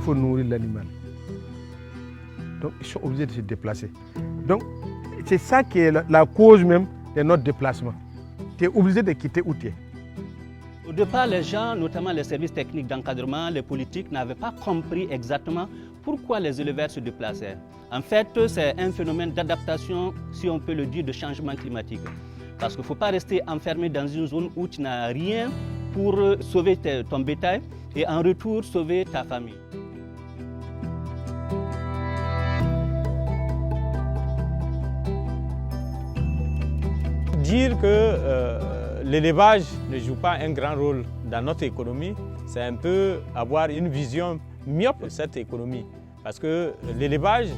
faut nourrir l'animal. Donc ils sont obligés de se déplacer. Donc c'est ça qui est la cause même de notre déplacement. Tu es obligé de quitter où tu es. Au départ, les gens, notamment les services techniques d'encadrement, les politiques, n'avaient pas compris exactement pourquoi les éleveurs se déplaçaient. En fait, c'est un phénomène d'adaptation, si on peut le dire, de changement climatique. Parce qu'il ne faut pas rester enfermé dans une zone où tu n'as rien pour sauver ton bétail et en retour sauver ta famille. Dire que l'élevage ne joue pas un grand rôle dans notre économie, c'est un peu avoir une vision myope de cette économie. Parce que l'élevage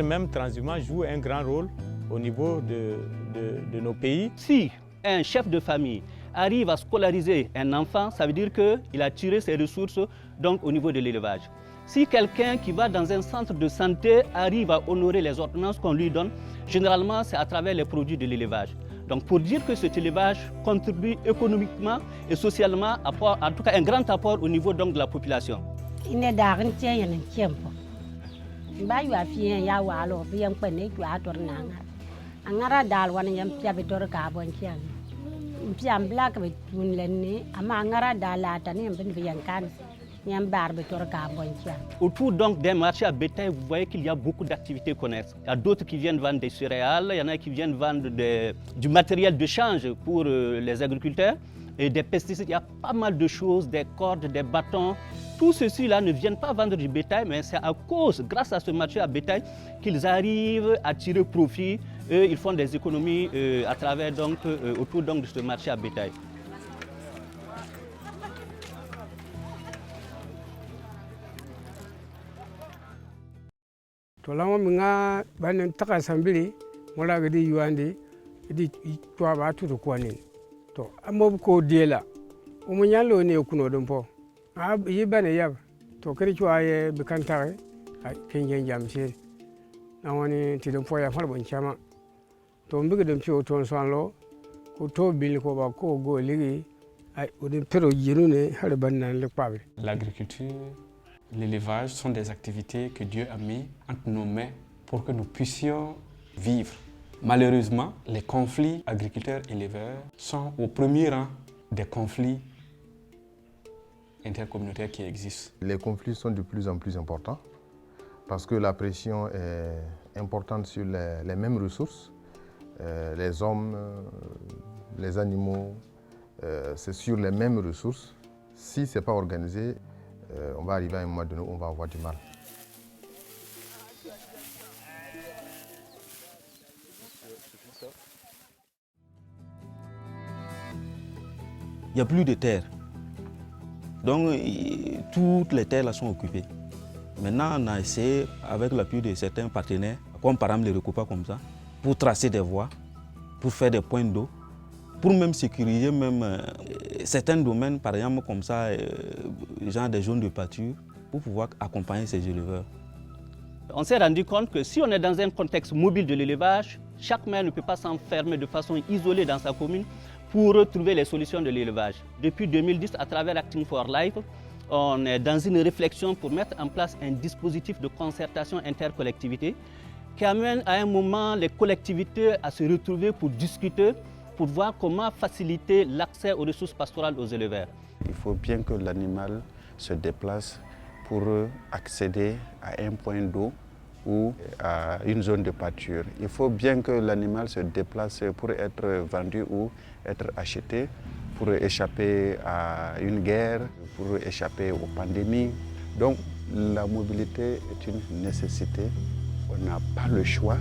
même transhumant joue un grand rôle au niveau de nos pays. Si un chef de famille arrive à scolariser un enfant, ça veut dire qu'il a tiré ses ressources donc, au niveau de l'élevage. Si quelqu'un qui va dans un centre de santé arrive à honorer les ordonnances qu'on lui donne, généralement c'est à travers les produits de l'élevage. Donc pour dire que cet élevage contribue économiquement et socialement, en tout cas un grand apport au niveau donc, de la population. Autour donc des marchés à bétail, vous voyez qu'il y a beaucoup d'activités connexes. Il y a d'autres qui viennent vendre des céréales, il y en a qui viennent vendre du matériel de change pour les agriculteurs et des pesticides. Il y a pas mal de choses, des cordes, des bâtons. Tout ceci-là ne viennent pas vendre du bétail, mais c'est à cause, grâce à ce marché à bétail, qu'ils arrivent à tirer profit. Eux, ils font des économies à travers donc, autour donc, de ce marché à bétail. To lama minga banen taka sambili mola gadi yuande di to ba tu ko ni to amo ko diela o mo nyalo ne kuno dum po a yi bane yab to kri chwa ye bikantare a kenjen jam se na woni ti dum po ya fal bon chama to mbiga dum ci o ton sanlo ko to bil ko ba ko go ligi ay o dum pero yinu ne hal bannan le pabe. L'agriculture, l'élevage sont des activités que Dieu a mis entre nos mains pour que nous puissions vivre. Malheureusement, les conflits agriculteurs-éleveurs sont au premier rang des conflits intercommunautaires qui existent. Les conflits sont de plus en plus importants parce que la pression est importante sur les mêmes ressources. Les hommes, les animaux, c'est sur les mêmes ressources. Si ce n'est pas organisé, on va arriver à un moment donné où on va avoir du mal. Il n'y a plus de terre. Donc toutes les terres là sont occupées. Maintenant on a essayé avec l'appui de certains partenaires, comme par exemple les recoupats comme ça, pour tracer des voies, pour faire des points d'eau, pour même sécuriser certains domaines, par exemple comme ça, genre des zones de pâture, pour pouvoir accompagner ces éleveurs. On s'est rendu compte que si on est dans un contexte mobile de l'élevage, chaque maire ne peut pas s'enfermer de façon isolée dans sa commune pour trouver les solutions de l'élevage. Depuis 2010, à travers Acting for Life, on est dans une réflexion pour mettre en place un dispositif de concertation intercollectivité qui amène à un moment les collectivités à se retrouver pour discuter, pour voir comment faciliter l'accès aux ressources pastorales aux éleveurs. Il faut bien que l'animal se déplace pour accéder à un point d'eau ou à une zone de pâture. Il faut bien que l'animal se déplace pour être vendu ou être acheté, pour échapper à une guerre, pour échapper aux pandémies. Donc la mobilité est une nécessité, on n'a pas le choix.